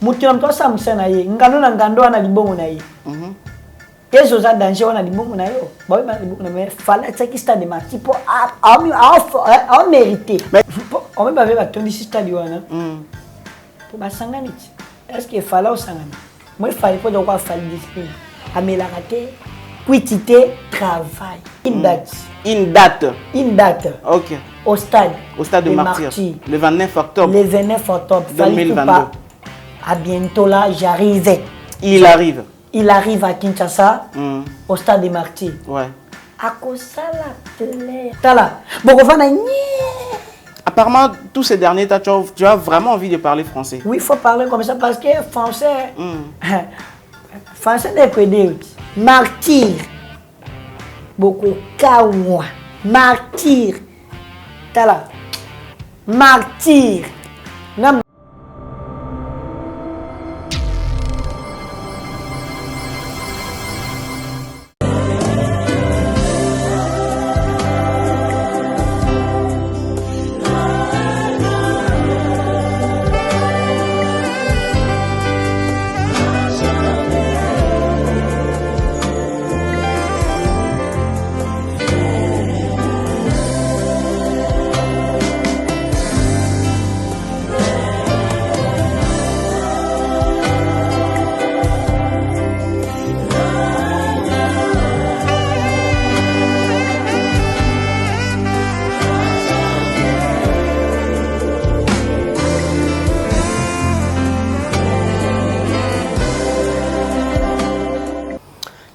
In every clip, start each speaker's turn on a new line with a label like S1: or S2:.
S1: Mutina mtu asamsa na ye. Ngano na ngando ana libongo na ye. Yeso za danger wana libongo na yo. Ba ba libongo na me fallait ça qui stade de match pour a mérité. Mais on même pas tondi stade wana. Pour basangani. Est-ce qu'il fallait au sangani? Moi il fallait pas donc fallait discipline. Amela raté, quitté, travail. Une date.
S2: OK.
S1: Au stade
S2: de Martyrs. Le 29 octobre.
S1: Le 29 octobre
S2: 2022.
S1: À bientôt là, j'arrive.
S2: Il arrive
S1: à Kinshasa, au stade des Martyrs.
S2: Ouais.
S1: À cause ça la télé. Tala. Bon,
S2: apparemment, tous ces derniers temps, tu as vraiment envie de parler français.
S1: Oui, il faut parler comme ça parce que français. Français n'est que des martyr. Beaucoup kawa. Martyr. Tala. Martyr.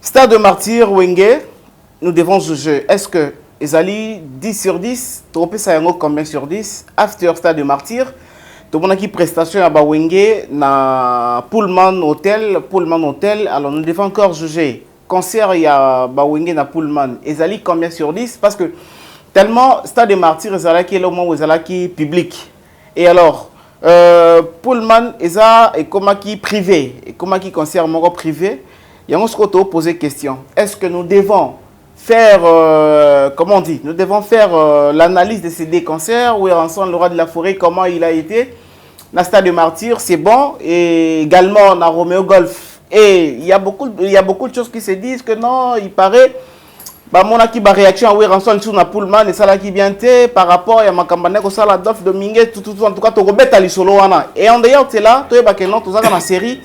S2: Stade de Martyrs, Wenge, nous devons juger. Est-ce que Ezali 10 sur 10, tropé ça combien sur 10? After Stade de Martyrs, tout le monde qui prestation à Wenge na Pullman Hotel, alors nous devons encore juger. Concert il y a Wenge na Pullman, Ezali combien sur 10? Parce que tellement Stade de Martyrs Ezali qui est le moment où Ezali qui est public. Et alors Pullman Ezali et comment qui privé, et comment qui concert mon privé. Il y a un autre poser question. Est-ce que nous devons faire, comment on dit, nous devons faire l'analyse de ces deux concerts où ensemble le roi de la forêt, comment il a été, dans le Stade de Martyrs, c'est bon, et également dans Romeo Golf. Et il y a beaucoup de choses qui se disent que non, il paraît, mon qui va réaction à ensemble sur na Pullman et ça là qui vient par rapport à ma campagne que ça la dof de Mingue, tout en tout cas, tu rebelles à l'isolo. Et en d'ailleurs, tu es là, tu es que non, tout ça dans la série.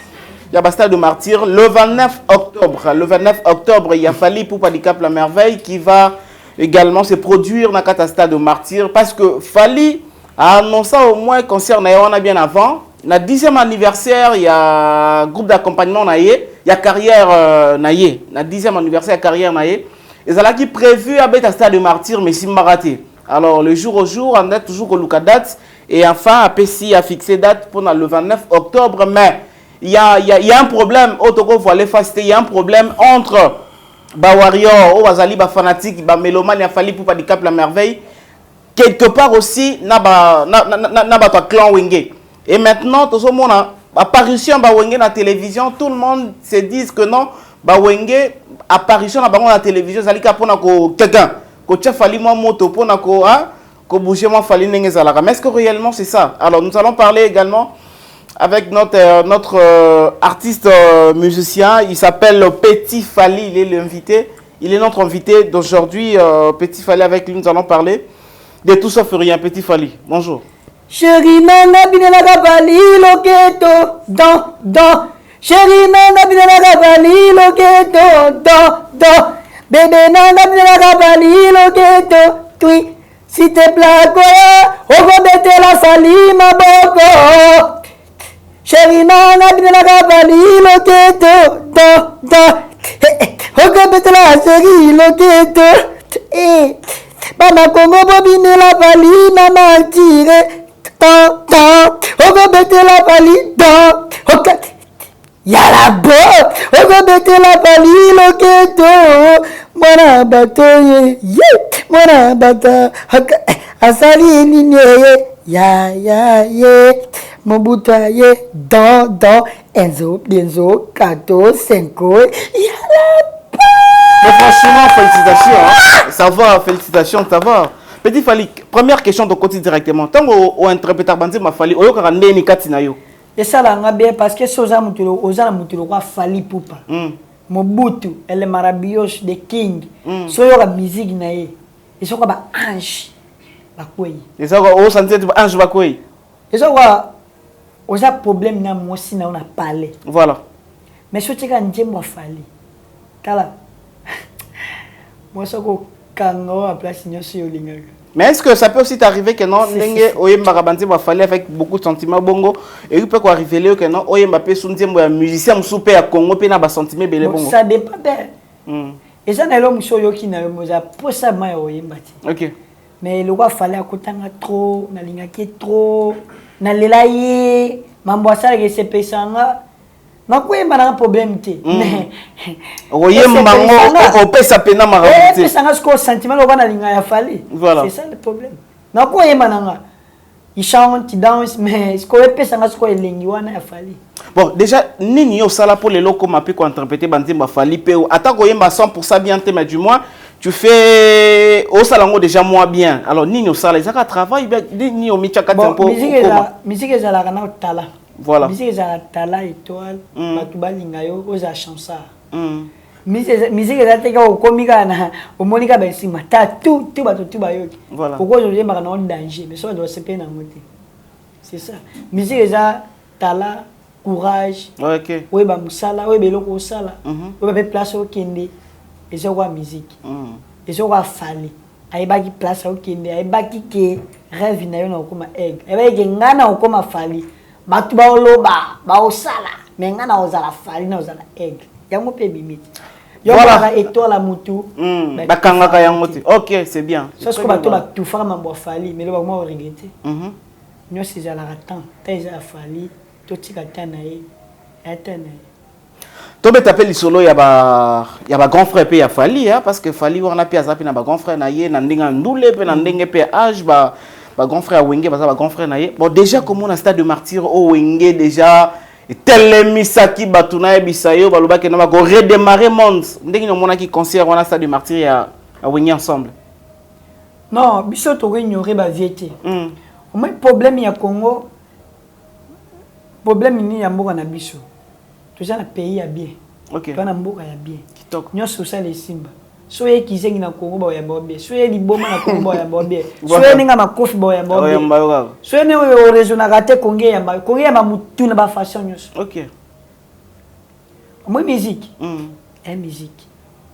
S2: Il y a Stade de Martyrs le 29 octobre. Le 29 octobre, il y a Fally Ipupa du Cap La Merveille qui va également se produire dans le Stade de Martyrs parce que Fally a annoncé au moins concert bien avant. Le 10e anniversaire, il y a un groupe d'accompagnement, il y a carrière naïe. Le 10e anniversaire, carrière naïe. Et ça là qui est prévu à le Stade de Martyrs, mais c'est raté. Alors, le jour au jour, on a toujours le date. Et enfin, APC a fixé date pour le 29 octobre, mais il y a un problème, il y a un problème entre Warrior, Wazali, Fanatique, Mélomane, Fally Ipupa du Cap La Merveille, quelque part aussi, na clan Wenge. Et maintenant, tout le monde a apparition Wenge dans la télévision, tout le monde se dit que non, Wenge, apparition dans la télévision, ça pour quelqu'un, que Fally moto pour bouger Fally Nengezalaka. Mais est-ce que réellement c'est ça? Alors nous allons parler également avec notre artiste musicien, il s'appelle Petit Fally, il est l'invité. Il est notre invité d'aujourd'hui, Petit Fally, avec lui nous allons parler de tout sauf rien. Petit Fally, bonjour.
S1: Chérie nana binela kabali loketo dans chérie nana binela kabali loketo dans bébé nana binela kabali loketo oui s'il te plaît quoi on va mettre la Fally ma boko. Chérie nana binela kabali loketo dans on mettre la chérie loketo Mama Congo bobinela Fally mama tire on va mettre la Fally dans yala bo on va mettre la Fally loketo mwana bato ye mwana bata asali nini ya ye mobuta ye dans enzo benzo kato senko yala.
S2: Mais franchement, félicitations. Hein? Ça va, félicitations, ça va. Petit Fally, première question de côté directement. Tant qu'on interprète Banzi ma Fally, oyo kaka ndeni kati na yo.
S1: Et ça là bien parce que ces aux mutulo quoi Fally Ipupa. Mobutu, elle est maravilloso de King. So yo la musique nae. Et so quoi ange. Ba kwei.
S2: Et ça au sentir ange ba kwei.
S1: Et so quoi oza problème na moi si na on a parlé.
S2: Voilà.
S1: Mais so tika njembo Fally. Kala. Moi ça ko kango à place nyoso yo linga.
S2: Mais est-ce que ça peut aussi t'arriver que non, ndenge oyemba kabanzi ba Fally avec beaucoup de sentiments bongo et il peut quoi révéler que non oyemba pe sunzembo ya musicien musupe ya Congo pe na ba sentiments belé bongo.
S1: Ça dépend de. Et ça na lo muso yo ki na yo moza pour ça ma oyemba ti.
S2: OK.
S1: Mais le roi Fally akotanga trop, na lingaki trop, na lelaye, mambo asala ke se pesanga. Na koyemba na problème te. Mais
S2: oyemba ngo opesa pena marabu te.
S1: Pesanga ce sentiment lo bana linga ya Fally.
S2: Voilà.
S1: C'est ça le problème. Na koyemba na il chante, il danse, mais ce qu'on pesanga ce qu'on elengi wana ya Fally.
S2: Bon, déjà nini yo sala pour les locaux m'a pu interpréter banzemba Fally pe ata koyemba 100% bien te mais du moins tu fais au salon déjà moins bien. Alors nini au sala ça travail bien ni au michaka tempo.
S1: Musique ezala kana tala.
S2: Voilà.
S1: Musique ezala tala étoile, batu balinga yo oza chansa. Musique ezala teka okomika na omonika ba nsima ta tout batu bayoki.
S2: Voilà.
S1: Pourquoi je dis ba na danger mais ça doit se peine en moté. C'est ça. Musique ezala tala courage.
S2: OK.
S1: Oui ba musala, oui beloko osala. Oui ba place au kende. Et c'est quoi musique? Et c'est quoi Fally? Aïbaki place au kende, aïbaki ke rêve na yo na okoma egg. Aïbaki ngana okoma Fally. Batu ba oloba, ba osala. Mais ngana ozala Fally na ozala egg. Yango pe bimiti. Yo voilà étoile la mutu.
S2: Ba kangaka yango te. OK, c'est bien.
S1: Ça ce que bato ba tout faire mambo Fally, mais le ba moi regretter. Nyo si za la temps, teza Fally, to tika tanae. Atanae.
S2: Tobe t'appelle lisolo ya ba grand frère pe ya Fally hein parce que Fally on a pi azapi na ba grand frère na ye na ndinga ndule pe na ndenge pe âge ba grand frère Wenge ba grand frère na ye. Bon déjà comme on a stade de martyr au Wenge déjà tel misaki batuna e bisayo ba loba ke na ba go redémarrer monde ndenge no mona ki concert on a stade de martyr ya Wenge ensemble.
S1: Non, biso to ignorer ba viété. Au moins problème ya Congo problème ni ya mboka na biso. Tout ça, le pays est bien.
S2: Ok.
S1: Tout le monde est bien. Nous sommes les Simba. Soyez qui sont dans le Congo, soyez les Boma dans le Congo, soyez les Makofi, soyez les Rezonagate Congo, Congo est tout dans façon.
S2: Ok.
S1: Moi, musique. Musique.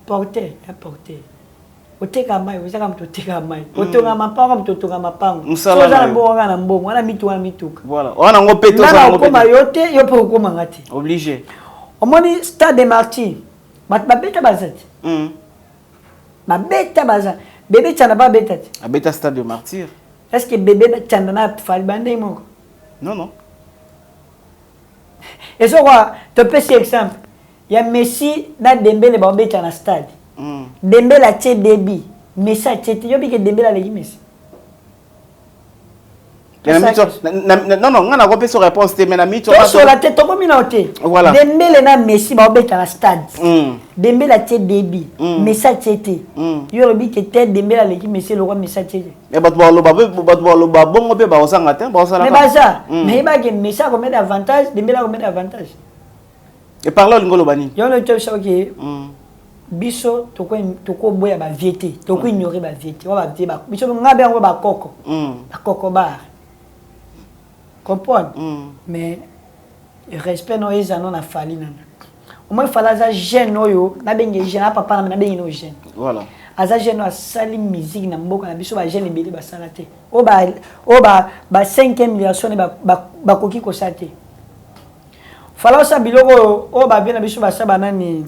S1: Porter, porter. Oteka mai, ozaka mtoteka mai. Otonga mapanga mtotonga mapanga.
S2: Musala
S1: na bonga na mbongo, wana mitu wana mituka.
S2: Voilà. Wana ngopeto za ngopeto.
S1: Koma yote, yo po koma ngati.
S2: Obligé.
S1: Omoni stade de Martyrs. Babeta bazati. Babeta bazati. Bébé tchana ba betati.
S2: Abeta stade de Martyrs.
S1: Est-ce que bébé tchana na Fally bande moko?
S2: Non non.
S1: Et ça quoi, te peux exemple. Il y a Messi na Dembélé ba betana na stade. Dembélé a tché débit. Messi a tché yo bi que Dembélé a legi Messi.
S2: Non non, on a repris sur réponse mais na mito.
S1: Sur la tête comme minauté.
S2: Voilà.
S1: Dembélé na Messi ba betana na stade. Dembélé a tché débit. Messi a tché. Yo bi que tête Dembélé a legi Messi le roi Messi a tché.
S2: Et bat bo lo ba bongo pe ba osanga te, ba osala.
S1: Mais baza, mais ba que Messi a combien d'avantages, Dembélé a combien d'avantages.
S2: Et parle l'ingolo bani.
S1: Yo no tcho OK. Biso toko boya ba viété toko ignorer ba viété wa ba viété ba biso ngabe ngo ba koko ba koko bar comprendre mais respect no eza non na Fally nana au moins fala za jeune oyo na bengi jeune papa na bengi no jeune
S2: voilà
S1: aza jeune a sali musique na mboka na biso ba jeune belé ba salate o ba 5e génération ba koki ko sate fala sa biloko o ba bien na biso ba saba nani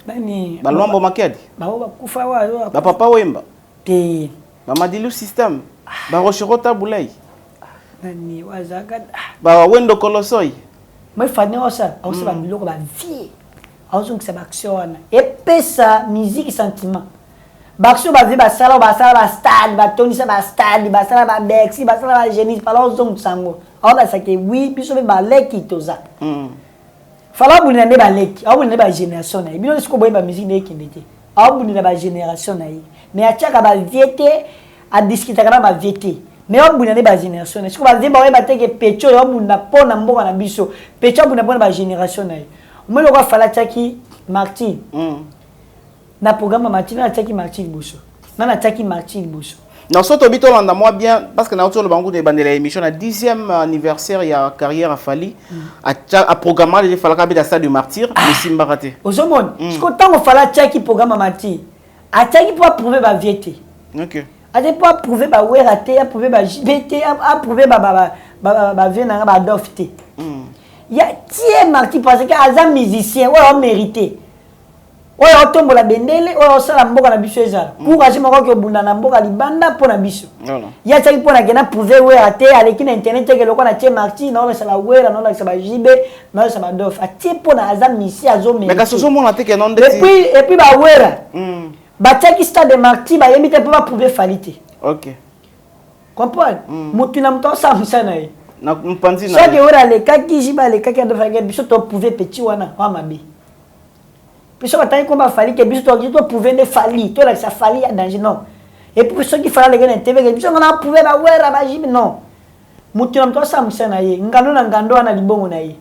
S1: Nani
S2: balombo makedi
S1: ba kufa wa
S2: ba papa wemba
S1: te
S2: ba madilu system ba roshirota bulai
S1: nani wazaga
S2: ba wendo kolosoi
S1: moi fane osa ba biloko ba vie azo que ça action et pesa musique sentiment bakso ba vie ba sala ba stade ba toni sa ba stade ba sala ba bexi ba sala ba genis pa la ozo sango ala ça que oui biso ba leki toza Fala buni na ba leki, awu na ba génération na. Bino siko boye ba musique na ekindete. Awu buni na ba génération na. Mais achaka ba viété, a discuter kana ba viété. mais on buna ne ba génération est-ce que ba zemba ba te que pecho yo buna pona mboka na biso pecho buna pona ba génération na yo moi le roi fala taki Martin na programme Martin na taki Martin Bousso na taki Martin Bousso
S2: non so to bito landa moi bien parce que na auto le bango de bandela émission na 10e anniversaire ya carrière à Fali a programmer les fala ka bi da stade du martyr mais simba raté
S1: ozomone ce que tant fala taki programme Martin a taki pour prouver ba vérité
S2: OK
S1: a pas prouver ba weraté a prouver ba JBT a prouver ba venanga ba dofté il y a tiens Martin parce que azam musicien ouais on mérité ouais on tombe la bendele ouais on sala mboka na biso ezala pour agir moko ke bunda na mboka libanda pour na biso il y a ça pour na gena prouver weraté avec une internet que le na tiens Martin non ça la wera non ça ba JB non ça ba dof a tiens pour na azam musicien azo mérité
S2: mais quand ce moment te que non
S1: et puis ba wera bataki stade de Marti ba yemite pour pas prouver falité.
S2: OK.
S1: Comprendre? Mutuna mto sa musana yi.
S2: Na mpanzi na.
S1: Chaque ora le kaki jiba le kaki ndo fagé biso to prouver petit wana wa mabe. Biso bataki ko ba fali ke biso to prouver ne fali, to la sa fali a danger non. Et puis ceux qui fala le gana TV biso ngana prouver ba wera ba jibi non. Mutuna mto sa musana yi. Ngando na ngando wana libongo na yi.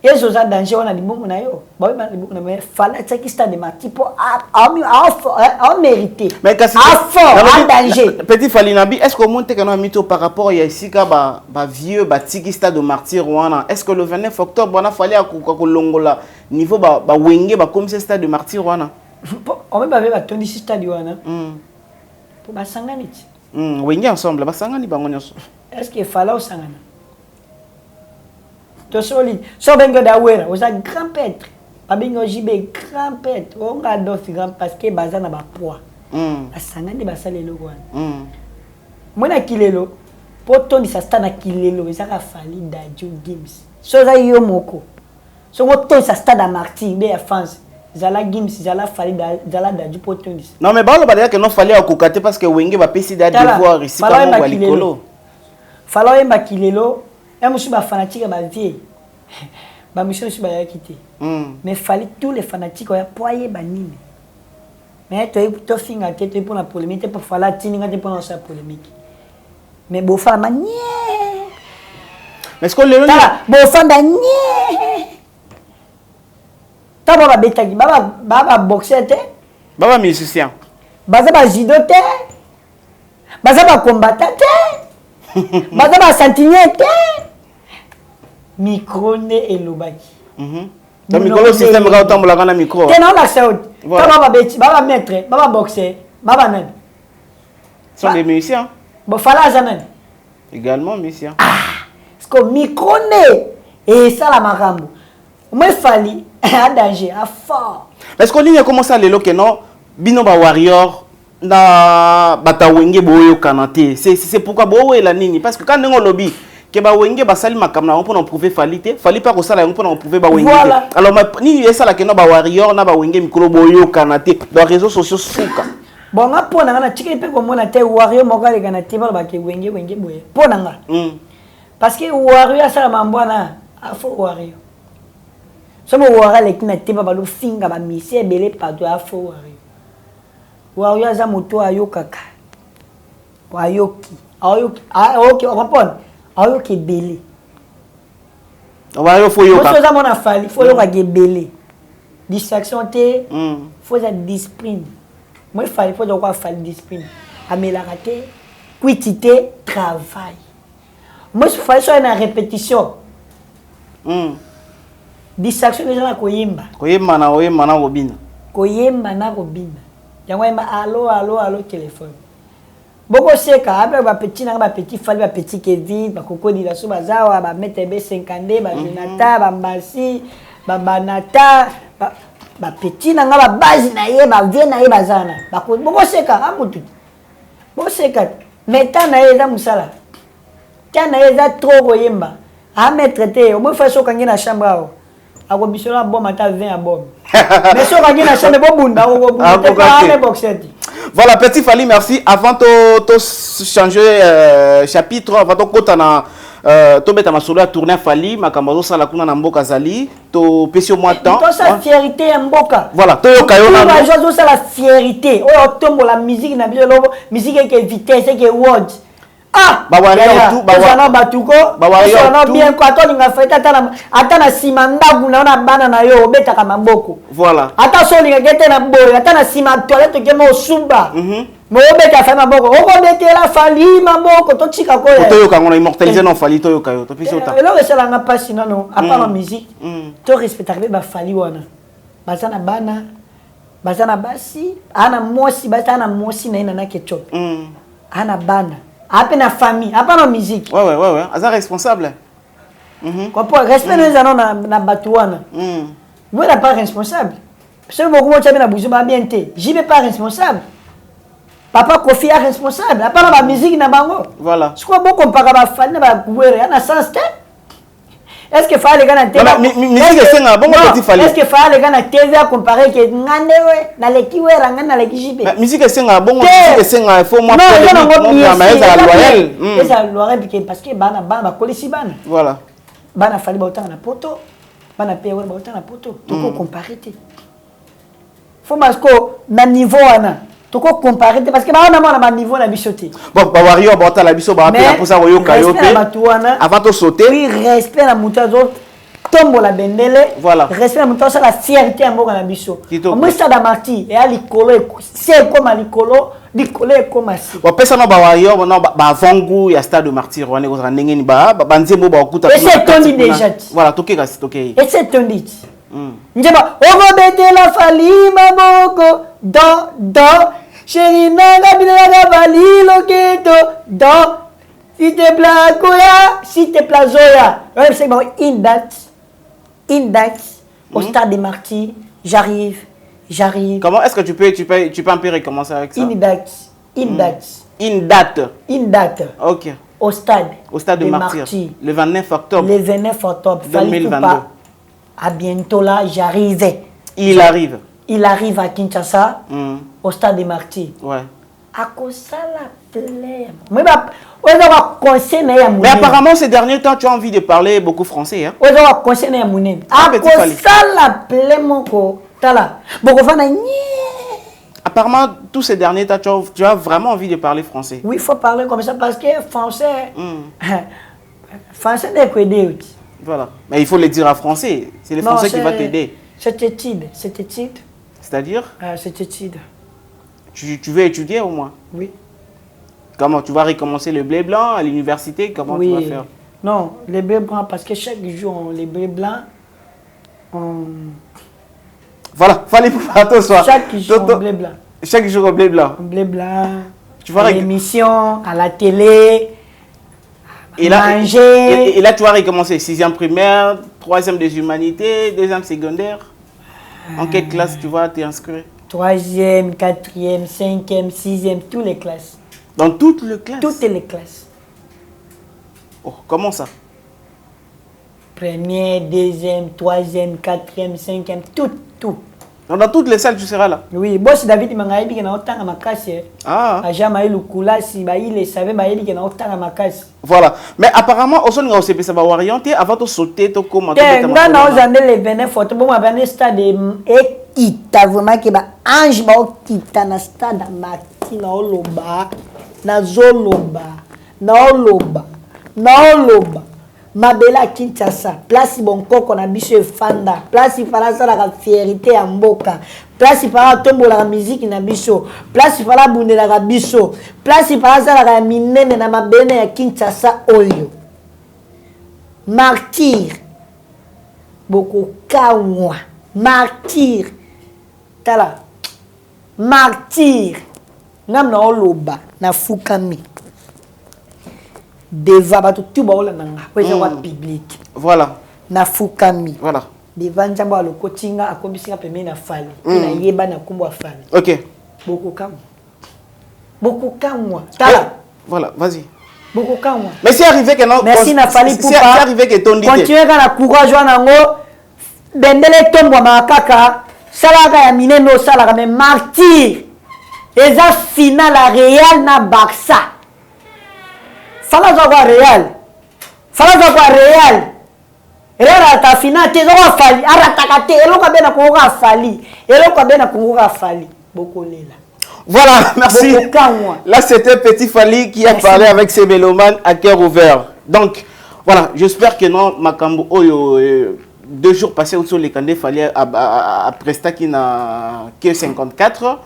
S1: Yeso za danger wana libongo na yo. Ba ba libongo na me fala taki stade de Marti pour a mérité.
S2: Mais kasi
S1: a danger.
S2: Petit Falinabi, est-ce que monte que non mito par rapport à ici ka ba vieux ba tiki stade de martyr wana. Est-ce que le 29 octobre on a fallu à ko longola niveau ba wenge ba comme ce stade de martyr wana.
S1: On va ba tondi stade wana. Pour ba sangani.
S2: Wenge ensemble ba sangani bango nyonso.
S1: Est-ce que fala o sangana? To solide. So bengo da wera, oza grand pêtre. Ba bengo jibe grand pêtre. On ga dof grand parce que bazana ba poids. Asangani ba salelo wana. Mona kilelo. Poto ni sa sta na kilelo, ezaka fali da Joe Games. So za yo moko. So ngoto sa sta da Martin be ya France. Zala Games, zala fali da zala da du poto ni.
S2: Non mais balo ba dire que non fallait akokate parce que wenge ba pesi da devoir ici comme ba likolo.
S1: Falo yemba kilelo. Et moi, je suis fanatique à vie. Ma mission, je suis quitté. Mais il fallait tous les fanatiques, il y a poigné banine. Mais tu as fait une tête pour la polémique, pour faire la tine, pour lancer la polémique. Mais beau femme, mais
S2: est-ce que le
S1: beau femme, tu vas bétagi, baba boxer,
S2: baba musicien,
S1: baba judo, baba combattant. Baza ba sentinelle micro ne elobaki.
S2: Donc micro système ka otambola kana micro.
S1: Tena na saut. Baba beti, baba maître, baba boxer, baba nan.
S2: Sont des musiciens.
S1: Bo fala zanan.
S2: Également musiciens.
S1: Parce que micro ne et ça la marambo. Moi fali à danger, à fort.
S2: Est-ce qu'on a commencé à le que non bino ba warrior na batawenge boyo kanate c'est pourquoi boyo la nini parce que quand on lobby que ba wenge ba sali makamna on peut prouver falité fali pas ko sala on peut prouver ba wenge alors ni esa la que no ba warrior na ba wenge mikolo boyo kanate dans réseaux sociaux suka
S1: bon nga pona nga na tiki pe ko mona te warrior mo ga le kanate ba ke wenge boyo pona nga parce que warrior sala mambwana afo warrior somo warrior le kanate ba lo finga ba mission belé partout afo warrior Warrior za moto ayokaka. Ayoki. Ayoki, on comprend. Ayoki belé.
S2: Warrior faut yoka.
S1: Faut ça mon afali, faut yoka belé. Distraction té, faut ça discipline. Moi il faut donc faire discipline. Améliorer, quantité, travail. Moi il faut ça une répétition. Distraction les gens à koyemba.
S2: Koyemba na robina.
S1: Koyemba na robina. Yango allo téléphone. Boko seka après ba petit na ba petit fali ba petit Kevin ba kokodi la so bazawa ba mettre B50 ba Jonathan ba Mbasi ba Banata ba petit na ba base na ye ba vie na ye bazana ba boko seka amutu. Boko seka meta na ye za musala. Tana ye za trop koyemba. A mettre te au moins fa so kangi na chambre ao. Ako bisola bon mata 20 à bon. Mais so kangi na chambre bon bunda o boxer.
S2: Voilà, petit Fali, merci. Avant de changer chapitre, avant de kotana to beta masolo tourner Fali, makambo sala kuna na mboka zali, to pesi au moins temps.
S1: To sa fierté mboka.
S2: Voilà, to yo kayona.
S1: To jozo sa la fierté. O tombo la musique na biso lobo, musique ke vitesse ke words. Ah,
S2: ba warrior tout,
S1: ba batuko,
S2: ba warrior tout.
S1: Bien quoi, toi ninga fait ata na simanda guna na bana na yo obeta kama mboko.
S2: Voilà.
S1: Ata so ninga gete na boy, ata na sima toilette ke mo sumba. Mo obeta fa maboko. Oko bete la fali maboko to chika ko ya.
S2: To yo ka ngona immortaliser non fali to yo ka yo to pisi ota.
S1: Elo resela nga pasi non, à part la musique. To respecter ba fali wana. Bazana bana, bazana basi, ana mosi, bazana mosi na ina na ketchup. Ana bana. Après la famille, après la musique.
S2: Ouais. Asa responsable.
S1: Comprends, respect nous allons na batouana. Vous n'êtes pas responsable. Parce que beaucoup de gens na bougé ba bien té. J'y vais pas responsable. Papa Kofi est responsable. Après la musique na bango.
S2: Voilà.
S1: Je crois beaucoup comparer ba fan na ba courir na sens té. Est-ce que fallait gana té?
S2: Musique c'est un bon petit fallait.
S1: Est-ce que fallait gana té à comparer que ngande we na leki we ranga na leki jibe.
S2: Musique c'est un bon musique c'est un faut moi
S1: loyal. Eza loyal parce que bana kolisi bana.
S2: Voilà.
S1: Bana fallait ba autant na poto. Bana payer ba autant na poto. Toko comparer té. Faut masco na niveau ana. Toko comparer té parce que bana na niveau na bisoté.
S2: Bon ba warrior ba autant la biso ba appeler pour ça yo kayote. Avant de sauter.
S1: Oui, respect la mutazo. Tombo la bendele.
S2: Voilà.
S1: Respect la mutazo la fierté en boka na biso. Moi ça da marti et à likolo c'est comme à likolo comme si.
S2: Bon pesa no ba warrior non ba vangu ya stade de martyr wane ko ndenge ni ba nzembo ba okuta.
S1: Et c'est tondi déjà.
S2: Voilà, toké ka toké.
S1: Et c'est tondi. Njeba ogo bete la fali maboko do chéri nanga binanga bali loketo do si te plaît koya si te plaît zoya. Ouais, c'est bon in date au stade des martyrs, j'arrive.
S2: Comment est-ce que tu peux un peu recommencer avec ça? In date. OK.
S1: Au stade
S2: de martyrs. Le 29 octobre. 2022.
S1: À bientôt là, j'arrivais.
S2: Il arrive
S1: à Kinshasa, au stade des martyrs.
S2: Ouais.
S1: À cause ça la plaît. Mais
S2: apparemment ces derniers temps tu as envie de parler beaucoup français hein.
S1: À cause ça la plaît mon ko. Tala.
S2: Apparemment tous ces derniers temps tu as vraiment envie de parler français.
S1: Oui, il faut parler comme ça parce que français n'est que aider.
S2: Voilà. Mais il faut le dire en français. C'est le français qui va t'aider.
S1: C'est étude.
S2: C'est-à-dire
S1: c'est étude.
S2: Tu veux étudier au moins?
S1: Oui.
S2: Comment tu vas recommencer le blé blanc à l'université? Comment tu vas faire?
S1: Non, le blé blanc parce que chaque jour les blé blancs
S2: Voilà, fallait pas attention.
S1: Chaque jour blé blanc.
S2: Chaque jour blé blanc.
S1: Blé blanc.
S2: Tu vas
S1: à l'émission, à la télé. Et là, manger.
S2: Et là, tu vas recommencer 6e primaire, 3e des humanités, 2e secondaire. En quelle classe tu vas t'inscrire?
S1: 3e, 4e, 5e, 6e, toutes les classes.
S2: Dans toutes les classes?
S1: Toutes les classes.
S2: Oh, comment ça?
S1: 1er, 2e, 3e, 4e, 5e, tout.
S2: Donc dans toutes les salles, tu seras là?
S1: Oui, boss David Mangaïbi qui n'a autant à ma casse.
S2: Ah.
S1: A jamais eu le coulage, si il savait, il qui n'a autant à ma casse.
S2: Voilà. Mais apparemment, au son de l'OCP, ça va orienter avant de sauter, tu comment?
S1: Quand on a les bénéfices, on va venir stade et kita vraiment qui va ange ba kita na stade mati na oloba na zoloba na oloba mabela Kinshasa place bon koko na biso fanda place fala sala ka fierté ya mboka place fala tombola la musique na biso place fala bundela ka biso place fala sala ka minene na mabene ya Kinshasa oyo martyr boko kawa martyr tala martyr ngam na oloba na fukami devant bato tout ba ola nanga po eza wa public
S2: voilà
S1: na fukami
S2: voilà
S1: devant njambo a lokotinga akobisinga pembe na fali na yeba na kumbo a fali
S2: OK
S1: beaucoup kamwa tala
S2: voilà vas-y
S1: beaucoup kamwa
S2: mais c'est arrivé que non
S1: merci na fali pour
S2: c'est arrivé que ton idée
S1: continuer kana courage wana ngo bendele tombo makaka salaka ya mineno salaka mais martyr eza final à Real na Barça fala za kwa Real Real ta final te zo fali arataka te eloko bena ko fali eloko bena ko fali bokolela
S2: Voilà, merci. Là, c'était Petit Fally qui a parlé avec ses mélomanes à cœur ouvert. Donc, voilà, j'espère que non, Makambo, 2 jours passés au les candidats fallait à Presta qui n'a que 54.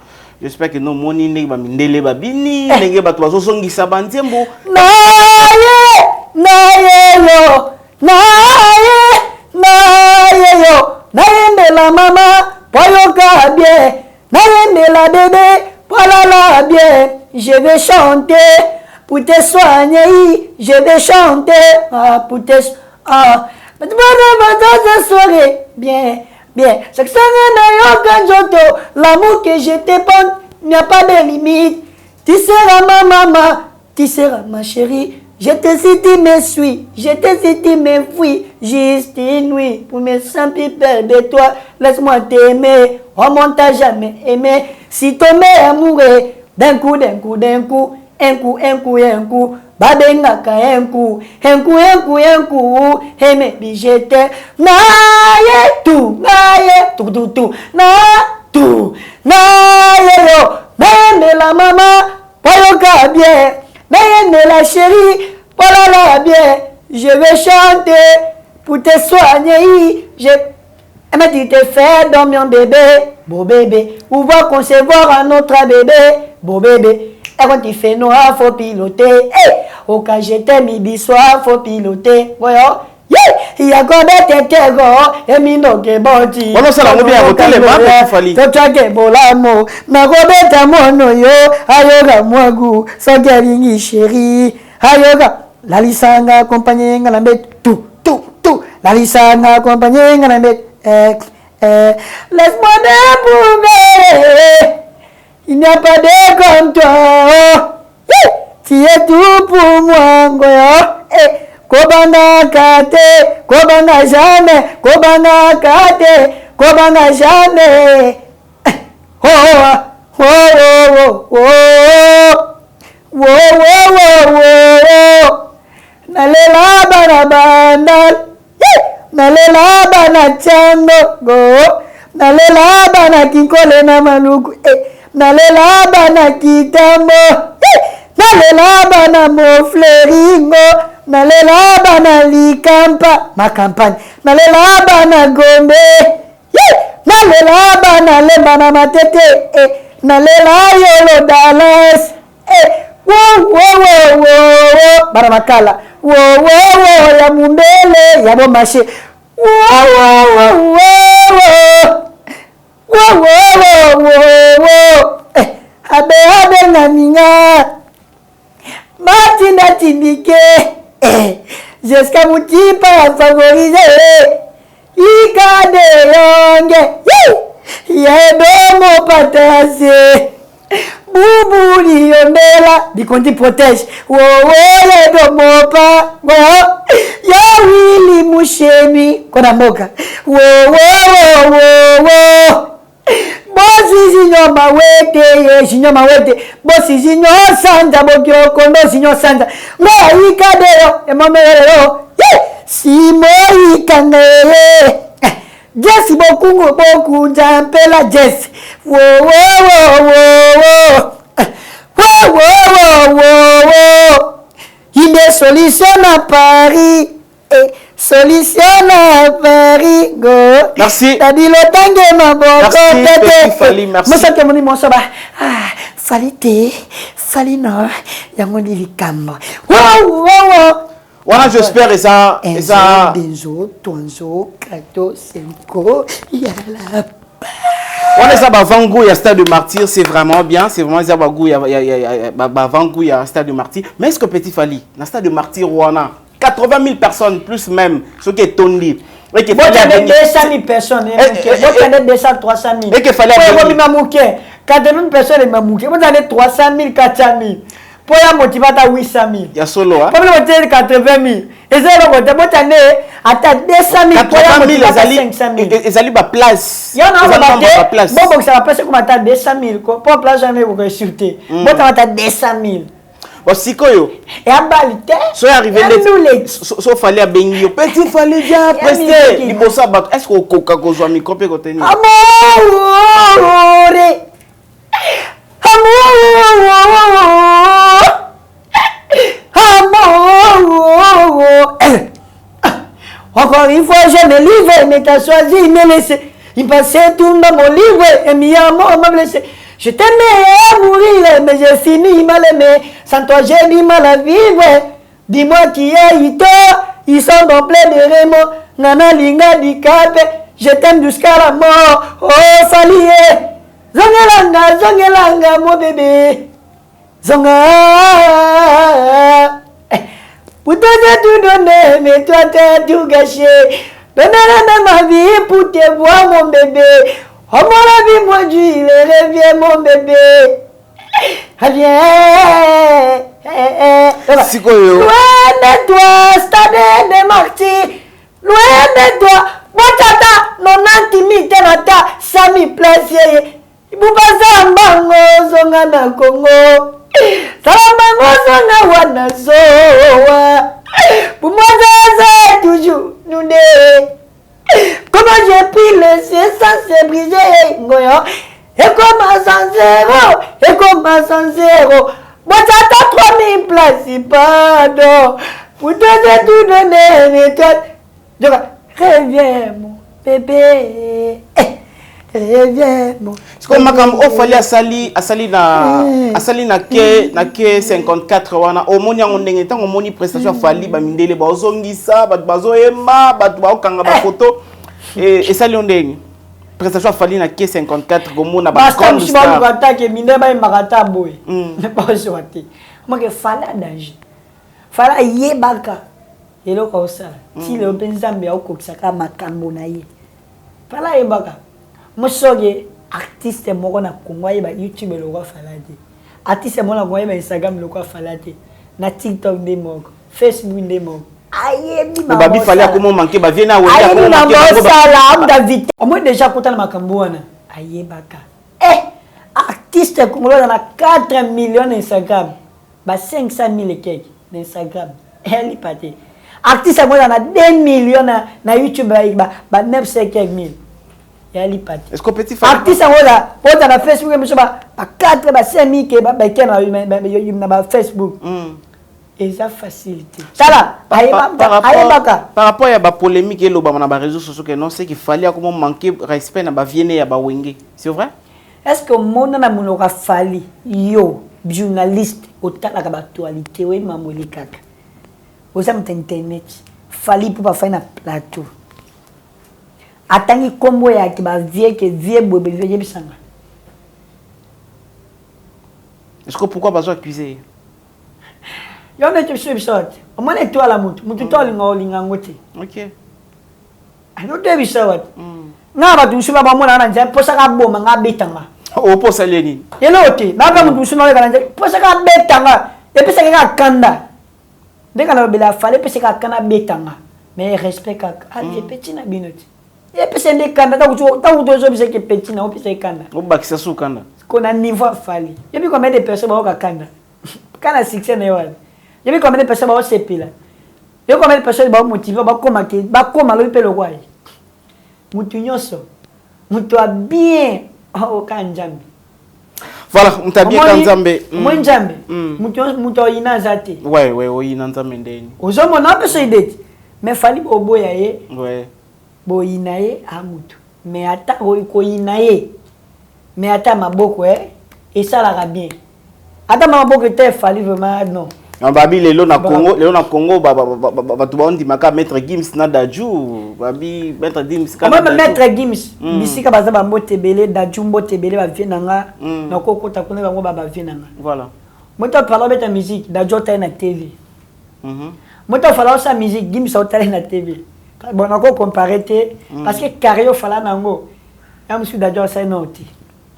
S2: J'espère que non, moni ne va mindele babini, nenge ba tozo songi sabantembo.
S1: Naye la mama, poyoka bien. Naye la bébé, voilà bien. Je vais chanter pour te soigner. Je vais chanter pour te soirée. Bien, bien. C'est que ça l'amour que je te porte, il n'y a pas de limite. Tu seras ma maman, tu seras ma chérie. Je te sais, tu me suis. Je te sais, tu me fuis. Juste une nuit pour me sentir peur de toi. Laisse-moi t'aimer. Oh, mon t'a jamais aimé. Si ton mère amoureux, d'un coup, d'un coup, d'un coup, un coup, un coup, un coup. Babengaka un coup, un coup, un coup, un coup. Hey, mais j'étais. Naye tout, naye tout, tout, tout. Na tout, naye yo. Naye la maman, poyoka bien. Naye la chérie, voilà la bien. Je vais chanter pour te soigner. Elle m'a dit te faire dormir bébé, beau bébé. Ou voir concevoir un autre bébé, beau bébé. Et quand il fait noir, faut piloter. Hey, au cas j'étais midi soir, faut piloter. Voyons. Il y a quoi d'être et mino que boti.
S2: On ça la bien voter les mains Petit Fally.
S1: Toi que bolamo, na robeta mono yo, ayoga mwagu, sagaringi chérie. Ayoga la lisanga accompagné ngalambe tout. La lisanga accompagné ngalambe laisse-moi débrouiller. Il n'y a pas de comme toi. Tu es tout pour moi, goyo. Kobanga kate, kobanga jamais, kobanga kate, kobanga jamais. Oh oh oh oh oh oh oh. Nalela bana bandal, nalela bana chango go, nalela bana kinkole na maluku, nalela bana kitambo, nalela bana mofleringo. Nalela bana likampa ma campagne. Nalela bana gombe. Nalela bana lembana matete. Nalela yolo Dallas. Wo bana makala. Wo ya mumbele ya bomashe. Wo abe na minga. Martina Tindike. Jusqu'à mon type favorisé. Ika de longue. Y'a mon patassé. Boubou liondela. Di konti protège. Wo y'a mon pa. Y'a Willy Mouchemi. Kona moka. Wo. Bosi zinyo mawete, bosi zinyo sanda, bokyo kondo zinyo sanda. Mo ikadeo, emamero, simo ikangere. Jesse boku jampela Jesse. Wo. Il est solution à Paris. Solution à Paris, go.
S2: Merci.
S1: T'as dit le tangue, ma bonne.
S2: Merci, Petit Fally, merci.
S1: Moi, ça te dit, mon soba. Fally, non. Y'a mon dit, cambre. Wow.
S2: Voilà, j'espère, et ça.
S1: Benzo, Tonzo, Kato, Senko, Yala.
S2: On est ça, Bavangou, il y a Stade de Martyr, c'est vraiment bien. C'est vraiment ça, Bavangou, il y a Stade de Martyr. Mais est-ce que Petit Fally, dans Stade de Martyr, Rwanda, 80 000 personnes, plus même, ce qui est tondi.
S1: Vous avez 200 000 personnes. Vous avez 200 300 000.
S2: Et qu'il fallait.
S1: Vous avez 80 000 personnes. Vous avez 300 000, 400 000. Pour la motivation à 800 000.
S2: Il y a solo.
S1: Pour vous avez 80 000. Et c'est le vous avez à 200 000 pour la motivation 500 000.
S2: Ils allaient à place.
S1: Il y en a à place. Bon, ça va passer comme à 200 000. Pour place, jamais vous consulter. Vous avez à 200 000.
S2: Si koyo
S1: et à balite
S2: so arrivé les so fallait à bengi Petit Fally bien presté libosa bat est-ce que koka ko zo micro pe ko tenir
S1: amour Encore une fois, je me livre, mais t'as choisi, il m'a laissé. Il passait tout dans mon livre, et mis à mort, il m'a laissé. Je t'aimais à mourir, mais j'ai fini, il m'a aimé. Sans toi, j'ai du mal à vivre. Dis-moi qui est Ito, ils sont dans plein de remords. Nana Linga Dikape, je t'aime jusqu'à la mort. Oh, Falié, Zongelanga, Zongelanga, mon bébé. Zonga. Pour toi, j'ai tout donné, mais toi, t'as tout gâché. Donne-moi ma vie pour te voir, mon bébé. Oh, mon la vie, mon Dieu, reviens, mon bébé. Reviens. Loin de toi, stade de martyrs. Loin de toi, Botata, non intimité, nata, Sami Placier. Il vous passe en bango, zonga na Congo. Salamango, zonga wana zoa. Pour moi, c'est toujours nous deux. Comment j'ai pu laisser ça se briser, Ngoyo? Et comment sans zéro? Et comment sans zéro? Moi, j'attends 3000 places, pardon. Pour te tout donner, mais toi, reviens, mon bébé. Reviens, mon.
S2: C'est comme Makam, il fallait asali na ke 54 wana. Au moni on ndenge tant au moni prestation fali ba mindele ba ozongisa ba bazo emba ba ba kanga ba photo et sali ndenge. Prestation fali na ke 54 comme na ba
S1: grande star. Ba attaque minde ba makata boy. Ne pas souhaiter. Moi que fala danger. Fala yebaka. Elo ko ça. Si le benzambe au saka makambo na ye. Fala yebaka. Moi soge artiste moko na Congo yeba YouTube le ko fala te. Artiste moko na Congo yeba Instagram le ko fala te. Na TikTok de moko, Facebook de moko. Ayebi ma
S2: babi fallait comment manquer ba viena
S1: wenda comment manquer sala am David. Au moins déjà kotana makambo wana. Ayebaka. Artiste congolais na 4 millions d'Instagram. Ba 500 000 et quelques d'Instagram. Elle pate. Artiste moi na 2 millions na YouTube ba 900 quelques mille. Elle pate.
S2: Est-ce qu'on peut faire
S1: artiste moi na Facebook monsieur ba 4 ba 5 000 ke ba kena na Facebook. Et ça facilité. Ça là,
S2: par rapport à la polémique et les réseaux sociaux, non, c'est qu'il fallait comment manquer respect na ba vienne ya ba wenge. C'est vrai?
S1: Est-ce que mon na monora fali yo journaliste autant la actualité oui mamoli kaka. Aux am internet fali pour pas faire na plateau. Atangi kombo ya ki ba vie que vie bobe vie bisanga.
S2: Est-ce que pourquoi pas accuser?
S1: Yo me tu suis sorte. O mane to ala mutu to linga ngote.
S2: OK.
S1: Ano de bisawat. Na ba tu suba ba mona na nje posa ka boma nga betanga.
S2: O posa leni.
S1: Yelote, na ba mutu suba ka nje posa ka betanga. E pesa ka kanda. De kana bela fale pesa ka kana betanga. Mais respect ka ali petit na binoti. E pesa de kanda ta kuto zo bise ke petit na o pesa kanda.
S2: O bakisa su kanda.
S1: Kona niveau fali. Et puis combien de personnes ba ka kanda. Kana succès na yo. Il y a combien de personnes qui ont CP là? Il y a combien de personnes qui ont motivé, qui ont le pelo quoi? Moutunyoso. Moutoua bien au Kanjambi.
S2: Voilà, on t'a bien Kanjambe.
S1: Moi Njambe. Moutoua ina zate.
S2: Ouais, o ina Nzambe ndeni.
S1: Ozomo na pe so idete. Mais fali bobo ya ye.
S2: Ouais.
S1: Bo ina ye a mutu. Mais ata ko ina ye. Mais ata maboko et ça la bien. Ata maboko te fali vraiment non.
S2: Babi lelo na Congo ba tu bandi maka maître Gims na Daju babi maître Gims
S1: ka maître Gims bisika baza ba mbotebele Daju mbotebele ba vienanga na kokota kuna bango ba vienanga
S2: voilà
S1: moto parla beta musique Daju ta na TV moto fala sa musique Gims ta na TV bon na ko comparer te parce que Cario fala nango ya monsieur Daju sa noti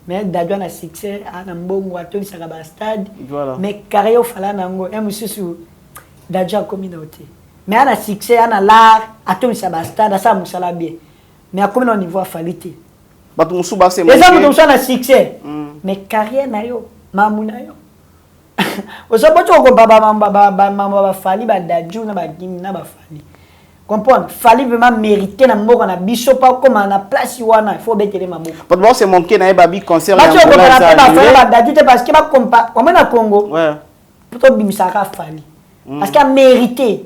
S1: mais Daju na succès ana mbongo atoli saka ba stade
S2: voilà
S1: mais Cario fala nango et monsieur sur Daju communauté mais ana succès ana l'art atoli saka ba stade ça musala bien mais a comme au niveau falité
S2: batu musuba c'est
S1: les hommes sont na succès mais carrière na yo mamuna yo ozoboto ko baba fali ba Daju na ba Gim na ba fali comprendre fallait vraiment mériter na moko na biso pas comme na place wana il faut betele maboko
S2: pas bon c'est manqué na babi concert
S1: ya parce que ba compa comme na Congo
S2: ouais
S1: plutôt bimisa ka fali parce qu'il a mérité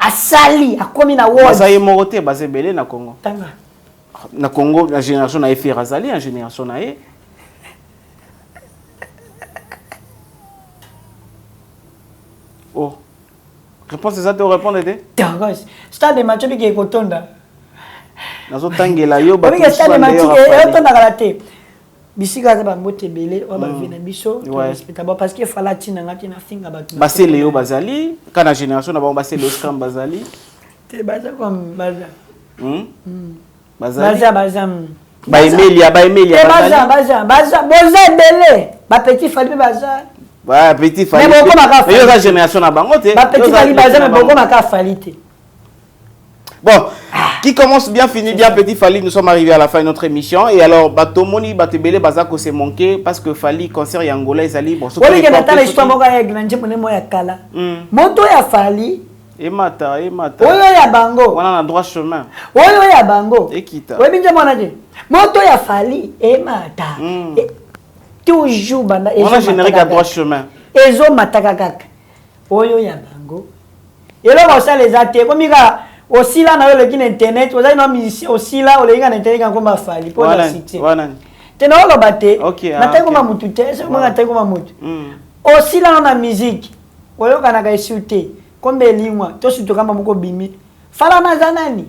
S1: Asali, akomi na word.
S2: Bazaye morote, bazé belé na Congo.
S1: Tanga.
S2: Na Congo, la génération na Efi Razali, la génération na E. Oh. Réponse c'est ça, tu réponds d'été?
S1: Tanga. Stade de match qui est kotonda.
S2: Nazo tangela yo
S1: ba. Oui, stade de match qui est kotonda kalaté. Bisika za ba mbote belé, on va venir biso, respectable parce que fala tina ngati na finga ba.
S2: Basé Léo Bazali, quand la génération na ba basé l'Oscar Bazali.
S1: Te baza comme baza.
S2: Bazali.
S1: Baza.
S2: Ba Emilia Bazali.
S1: Baza belé. Ba petit Fali baza.
S2: Ouais, petit Fali.
S1: Mais beaucoup maka Fali.
S2: Mais la génération na bango te.
S1: Ba petit Fali baza mais beaucoup maka Fali te.
S2: Bon, qui commence bien, finit bien, petit Fali. Nous sommes arrivés à la fin de notre émission. Et alors, Batomoni, Batebele, Bazako s'est manqué parce que Fali, concert Yangola, ils allaient. Bon,
S1: oui, il y a une histoire de Kala. Moto ya Fali.
S2: Emata.
S1: Oyo ya bango.
S2: On a un droit chemin.
S1: Oyo ya bango.
S2: Ekita.
S1: Oui, bien mon avis. Moto ya Fali. Emata. Toujours banda.
S2: On a généré un droit chemin.
S1: Ezo matakakak. Oyo ya bango. Et là, on sait les athées. Comme il y a aussi là, on a le internet. On a une musicien aussi là, on a une internet comme ma Fali. Pour la cité. Tena on l'a batté.
S2: Ok.
S1: Natai comme mutu te. C'est comment natai comme mutu. Aussi là, on a musique. Oyo kana ka insulter. Comme lingwa. Toi surtout kama moko bimi. Fala na zanani.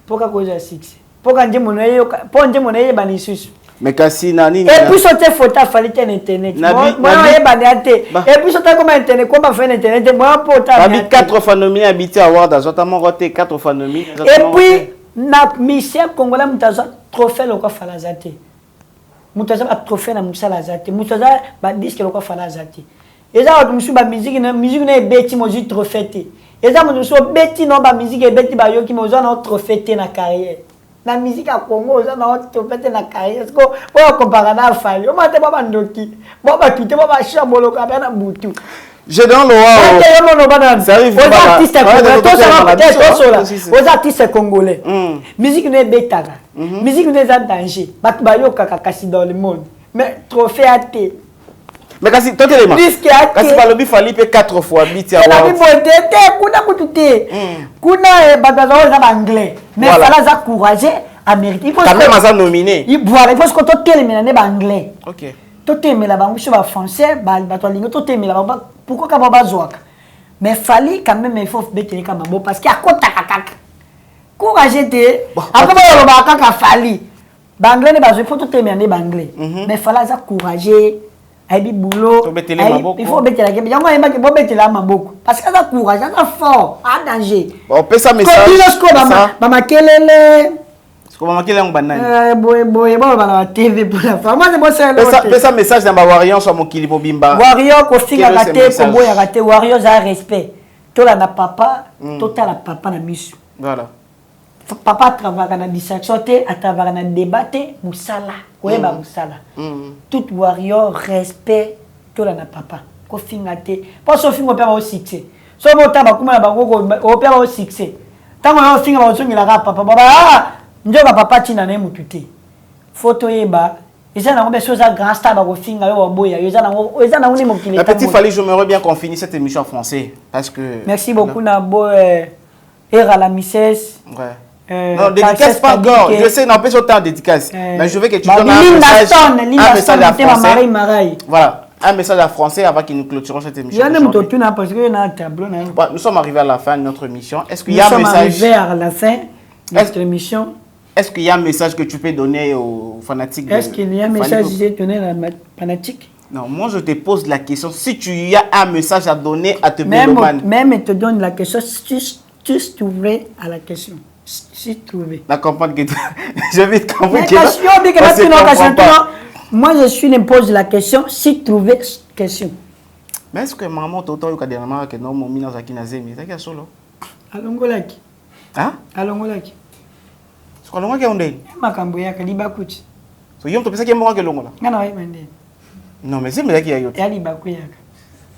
S1: Poka koza 6. Poka nje monaye. Po nje monaye bani susu.
S2: Mais kasi nani.
S1: Et puis sauter photo Fali ten internet. Moi ye bani ate. Et puis sauter comme internet comme faire internet. Moi pota.
S2: Abi 4 fois nominé habité à Ward notamment roté 4 fois nominé.
S1: Et puis na mission congolais mutaza trophée loko fala zate. Mutaza ba trophée na musala zate. Mutaza ba disque loko fala zate. Eza autre musu ba musique na beti mo ji trophée te. Eza mo musu beti no ba musique e beti ba yo ki mo za na trophée te na carrière. Na musique à Congo za na trophée te na carrière. Est-ce que on compare na Fali? O mate baba ndoki. Baba kite baba shabolo ka na butu.
S2: Je donne le wow.
S1: Ça arrive. Aux artistes congolais. Aux artistes congolais. Musique ne betaga. Musique ne za danger. Batu ba yo kaka kasi dans le monde. Mais trophée à te.
S2: Mais kasi toi téléma. Kasi balobi Fali pe 4 fois biti award.
S1: La bibote kuna kutute. Kuna badaza za anglais. Mais fala za courage américain.
S2: Quand même ça nominé.
S1: Il boire il faut que to télémena ne anglais.
S2: OK.
S1: To télémena bango sur ba français, ba to lingo to télémena ba pourquoi ka ba zoaka. Mais Fali quand même il faut betele ka mambo parce qu'il a kota kaka. Courage te. Après ba kaka Fali. Ba anglais ne ba il faut to télémena ne anglais. Mais fala za courage. Aibi boulot, il faut mettre la gueule. Yango yemba ke bo mettre la maboko parce que ça courage, ça fort, à danger.
S2: On peut ça message.
S1: Ba makelele.
S2: Est-ce qu'on va marquer là banane?
S1: Boy ba TV pour la femme. Moi c'est bon ça.
S2: Peut ça message dans ba warrior sur mon kilipo bimba.
S1: Warrior ko finga raté ko boya raté warrior za respect. To la na papa, total la papa na misu.
S2: Voilà.
S1: Papa travaille dans la distraction, à travers dans débattre, musala, koyeba musala. Tout warrior respect tout la na papa. Ko fingate. Pas so fingo père au succès. So mo taba kuma na bango ko père au succès. Tango na finga ba songi la papa baba njoba papa tina na mutute. Photo yeba. Eza na ngombe soza grand star ba ko finga yo boya. Eza na ngoni mokili.
S2: La petite Fali, j'aimerais bien qu'on finisse cette émission en français parce que
S1: merci beaucoup na bo era la misses.
S2: Ouais. Non, dédicace pas encore. Je sais, non, pas sur temps dédicace. Mais je veux que tu donnes un message à français. Voilà, un message à français avant que nous clôturons cette émission. Nous sommes arrivés à la fin de notre émission. Est-ce qu'il y a un message?
S1: Nous sommes arrivés à la fin de notre émission.
S2: Est-ce qu'il y a un message que tu peux donner aux fanatiques?
S1: Est-ce qu'il y a un message que tu peux donner aux fanatiques?
S2: Non, moi je te pose la question. Si tu as un message à donner à te Béloman.
S1: Même te donne la question, tu trouverais à la question. Si trouvé.
S2: La comprendre que je vais te comprendre.
S1: Moi je suis ne pose la question si trouvé question.
S2: Mais est-ce que maman toto yo kadema que non mon mina zaki na zemi zaki ya solo?
S1: Alongolaki.
S2: Hein?
S1: Alongolaki.
S2: Ce qu'on longa ke onde?
S1: Makambo ya kaliba kuti.
S2: So yom to pesa ke mo ke longola.
S1: Ngana wa mande.
S2: Non mais c'est mais zaki ya yote.
S1: Ya liba ku ya.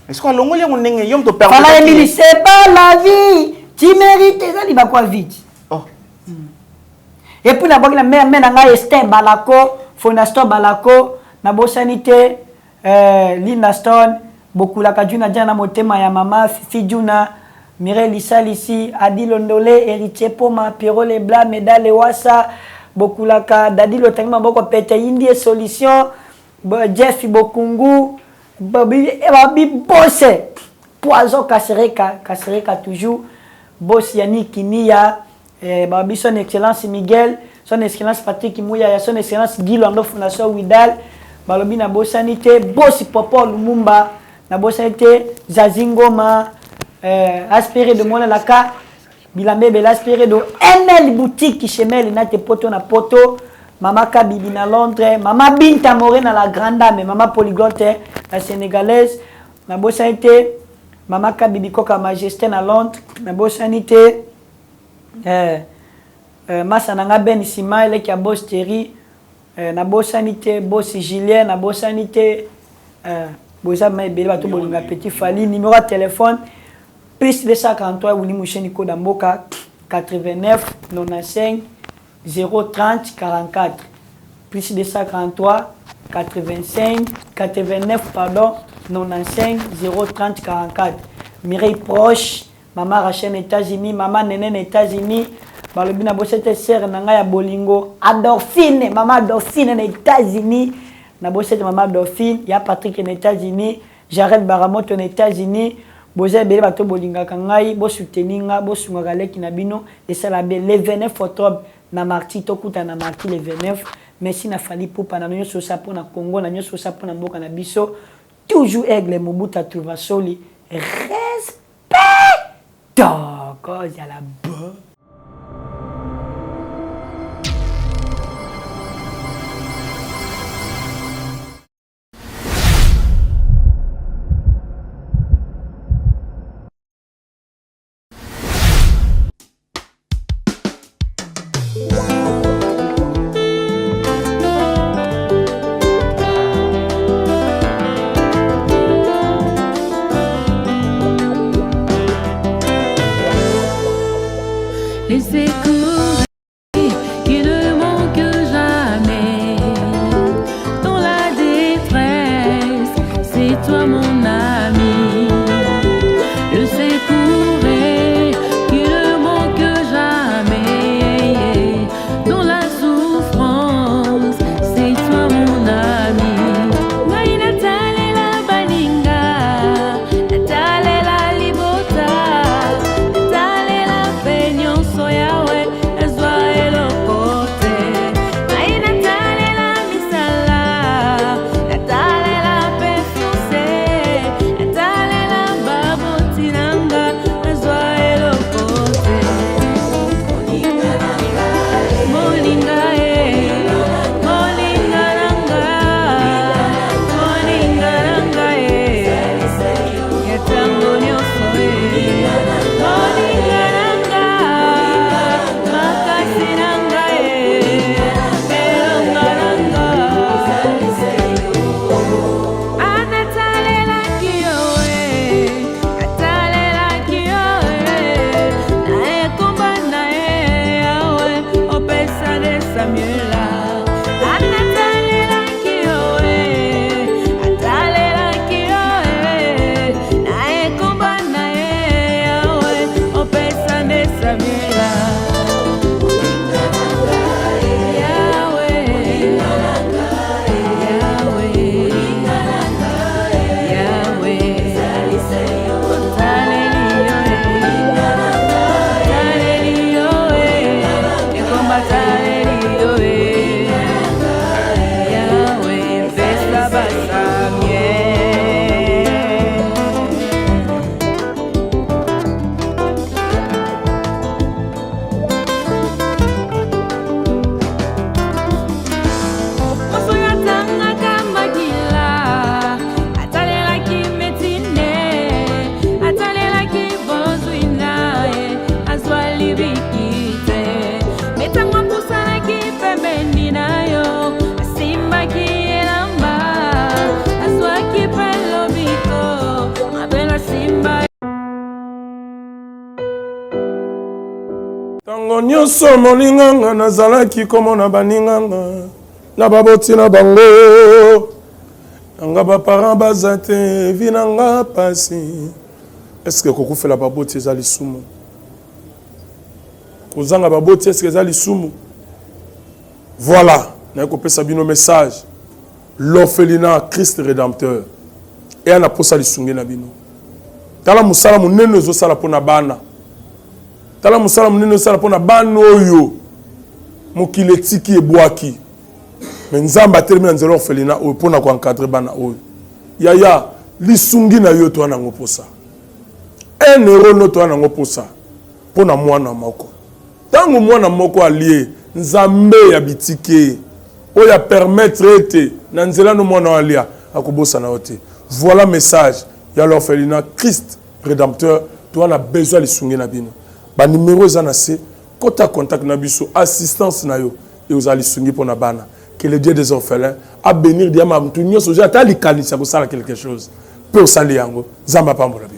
S2: Est-ce qu'on longola on ndenge yom to perdre?
S1: Fala Emily, c'est pas la vie. Tu mérites ça liba quoi vite.
S2: Oh.
S1: Et puis la banque la mère nanga Esther Balako, Fonaston Balako, na bosanité Linda Stone, beaucoup la kajuna jana motema ya mama Fijuna Mireille Lissalisi, Adi Londolé, Héritier Poma, Pierrot Leblanc, Médal Lewasa, Bokulaka, Dadi Lotangma Boko Pete, Indie Solution, Jeff Bokungu, Babi Bosse, Poison Kasereka toujours, Boss Yannick Kinia, Babi son excellence Miguel, son excellence Patrick Mouya, son excellence Guy Lando Fondation Widal, Balobi na Bossanité, Boss Popo Lumumba, na Bossanité, Zazingoma, aspiré de mon laka, Bilambe Bel aspiré de ML boutique qui chemel na te poto na poto, Mama Kabibi na Londres, Mama Binta Moré na la grande dame, Mama Polyglotte la sénégalaise, na Bossanité, Mama Kabibi Koka Majesté na Londres, na Bossanité, Massa Nanga Ben Sima, ele qui a Boss Terry, na Bossanité, Boss Julien, na Bossanité, Bosa Maïbeli, Bato Bolinga Petit Fali, numéro de téléphone, plus 243, Wini Moucheni Kodamboka, 89 95 030 44. Plus 243 89 pardon, 95 030 44. Mireille Proche, Maman Rachel États-Unis, Maman Nenen États-Unis, Balobina Bossete Sœur Nanga Bolingo, Adolphine, Maman Adolphine aux États-Unis, Nabosete Maman Adolphine, ya Patrick aux États-Unis, Jared Baramoto aux États-Unis, Bozé Bele Bato Bolinga Kangai, Bo souteninga, Bo Sungagale Kinabino, et ça la belle, les 29 octobre, na Marti, Tokuta na Marti, les 29, merci na Fali Poupa, na Nyo Sosa pour na Congo, na Nyo Sosa pour na Mboka na Biso, toujours aigle Mobuta Trouvasoli, respect, cause à la bonne.
S3: Tango nyonso molinganga nazalaki komona baninganga na baboti na bango nanga ba parents bazate vinanga pasi est-ce que koko fait la baboti ezali sumu kozanga baboti est-ce que ezali sumu voilà na kopesa bino message l'orphelinat Christ rédempteur et ana posa lisungi na bino tala musala munene ezosala pona bana tala musala munene ezosala pona bana oyo mokili etiki ebwaki mais nzamba atelemi na nzela orphelinat oyo pona koencadre bana oyo yaya lisungi na yo to ana ngoposa 1 euro no to ana ngoposa pona mwana moko tango mwana moko alie nzambe ya bitike oya permettre ete na nzela no mwana alia akobosa na ote. Voilà message ya l'orphelinat Christ rédempteur to ana besoin lisungi na bino ba numéro ezana se kota contact na biso assistance na yo et aux alisungi pona bana. Que le Dieu des orphelins a bénir diama mtunyo soja ta likanisa ko sala quelque chose peut sali yango zamba pambola.